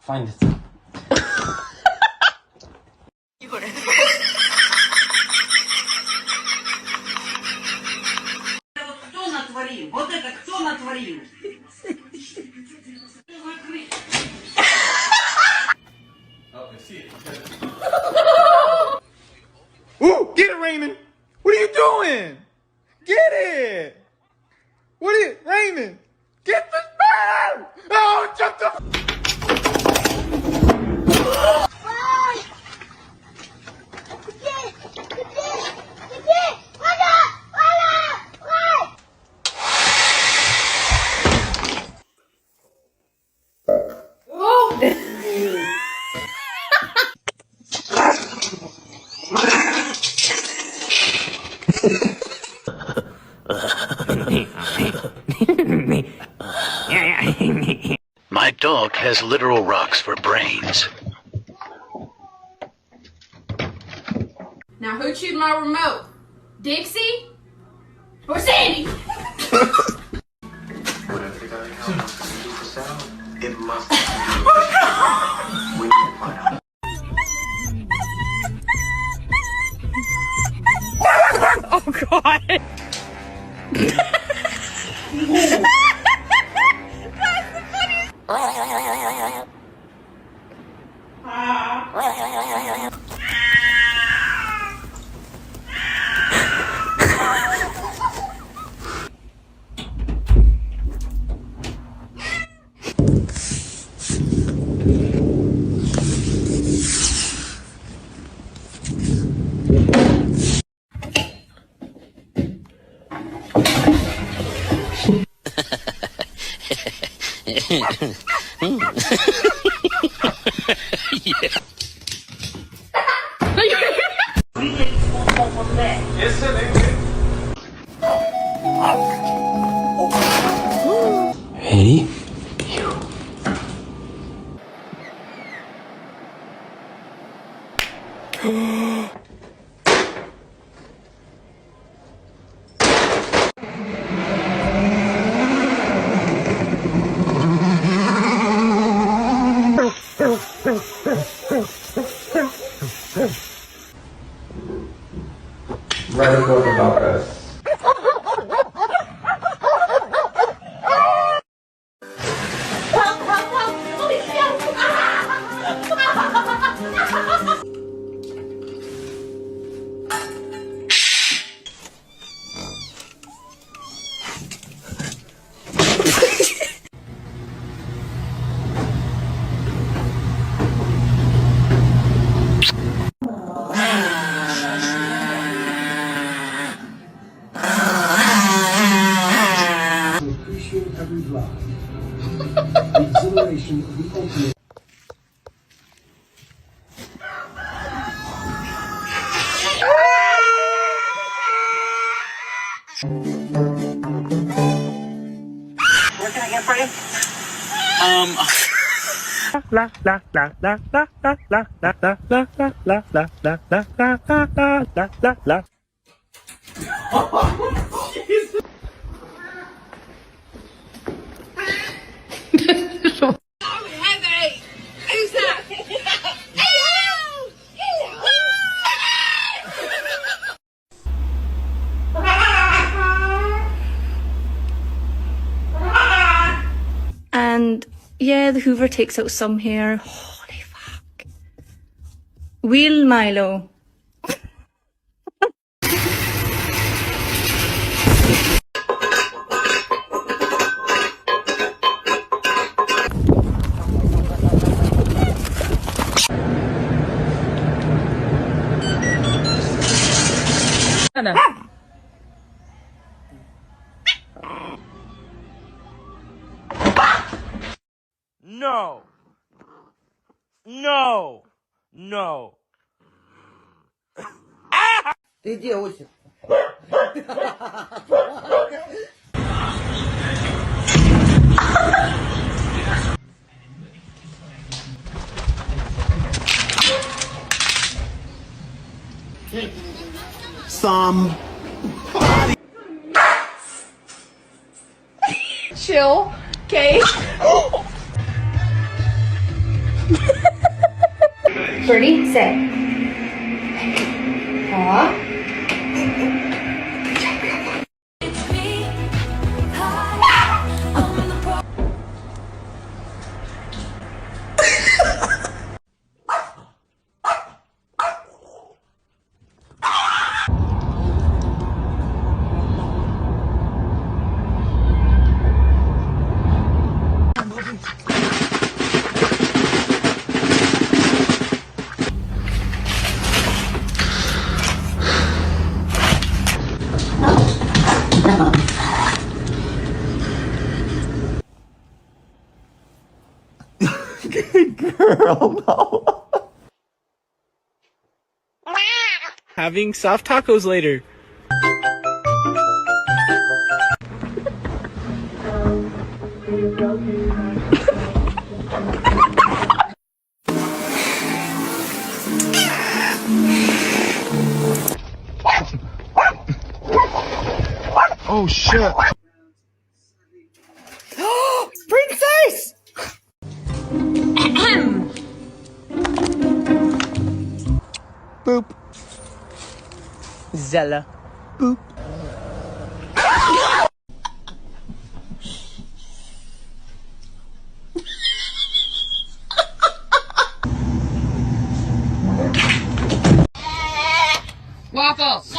Find it. Кто натворил? Вот это кто натворил? Ooh, get it, Raymond. What are you doing? Get it. What are you, Raymond? Get the bird. Oh, jump the. My dog has literal rocks for brains. Now who chewed my remote? Dixie? Or Sandy? Whatever the guy wants to do for sale, it must be. We need to find out. Oh God. That's the funniest. Ready? Write a book about us. Appreciate every drop. The exhilaration of the ultimate. What can I get for you? La la la la la la la la la la la la la la la la la la. And yeah, the Hoover takes out some hair. Holy fuck. Wheel Milo. No. No. No. Ты где, Осип? Chill, okay? Birdie, say. Aw. Girl, no. Having soft tacos later. Oh shit. Princess! Boop. Zella. Boop. Waffles!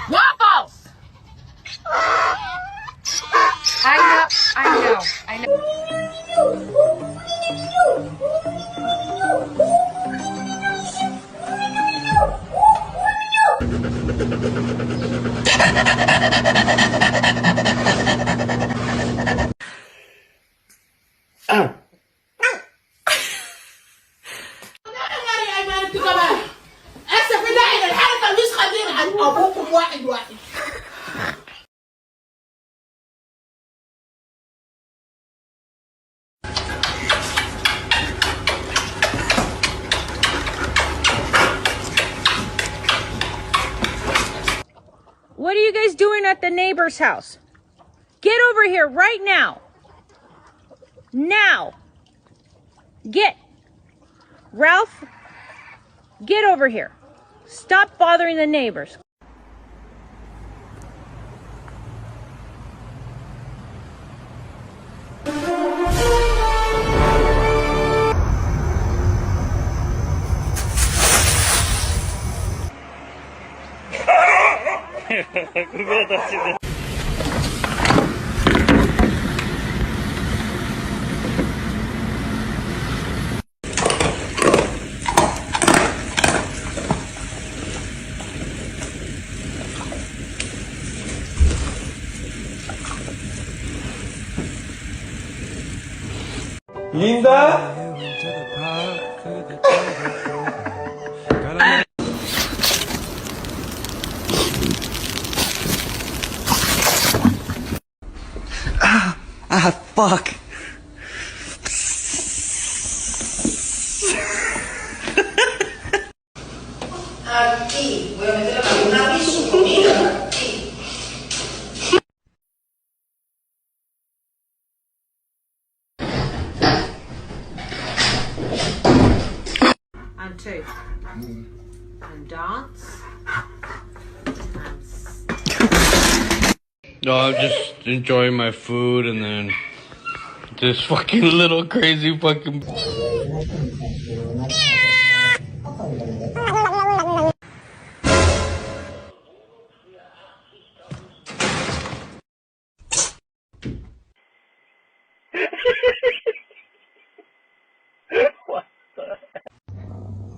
Waffles! I know. What are you guys doing at the neighbor's house? Get over here right now. Now. Get. Ralph, get over here. Stop bothering the neighbors. Linda? Fuck. Aquí, voy a meter una aviso comida. Aquí. And two. And dance. No, I'm just enjoying my food and then this fucking little crazy fucking...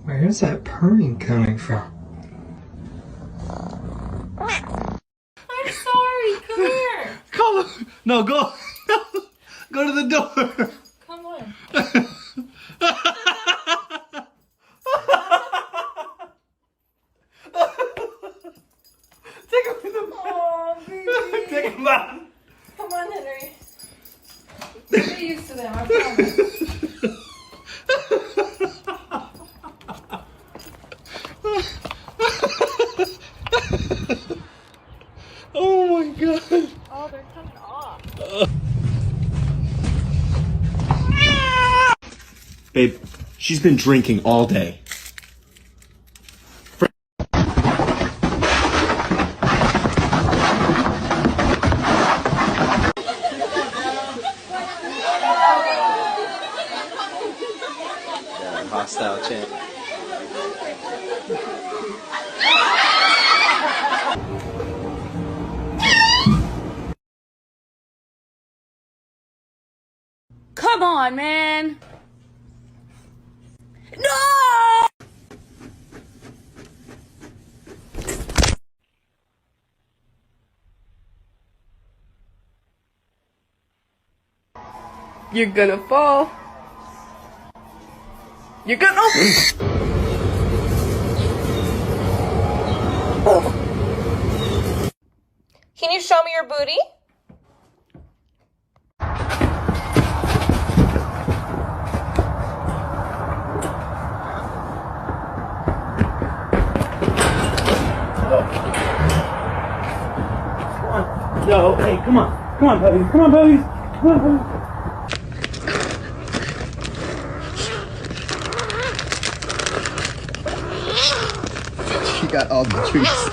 Where's that purring coming from? I'm sorry, come here. Call him. No, go. Go to the door. Come on. Take him to the Oh, baby. Take him out. Come on, Henry. Get used to them, I promise. Oh my god. Oh, they're coming off. She's been drinking all day. Hostile chant. Come on, man. No! You're gonna fall. You're gonna. Can you show me your booty? Yo, hey, come on, puppies, come on, puppies, come on, puppies. She got all the treats.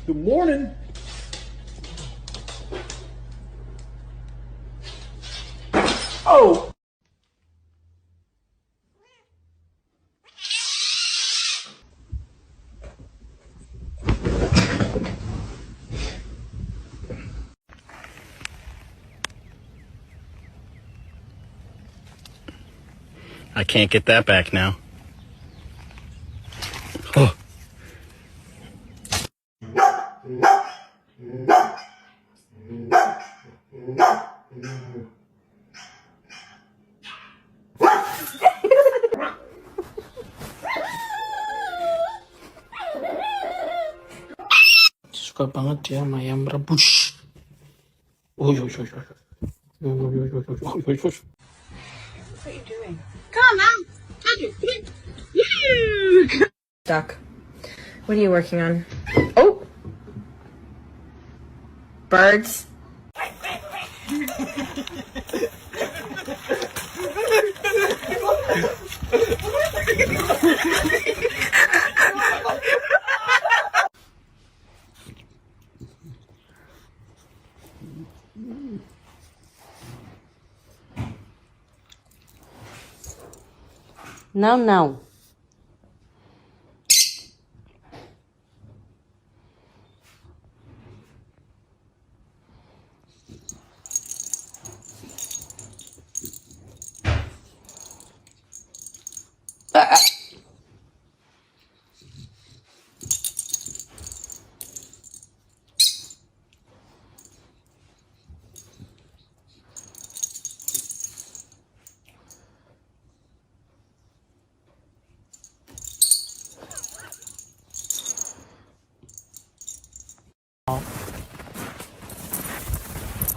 Good morning. Oh. I can't get that back now. Oh. Suka banget ya sama ayam rebus. Oh, yo. What are you doing? Come on. Stuck. What are you working on? Oh! Birds. Não, não.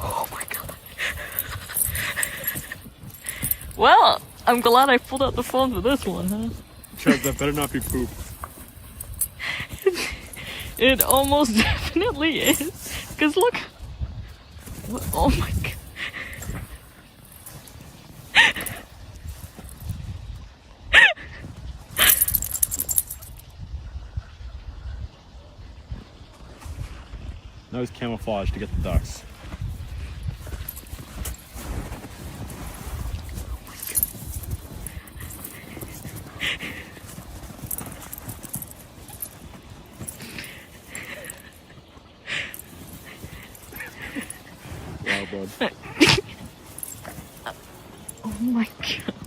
Oh my god. Well, I'm glad I pulled out the phone for this one, huh? Chubb, that better not be poop. It almost definitely is. Because look. What? Oh my god. That was camouflage to get the ducks. Wow, bud. Oh my god.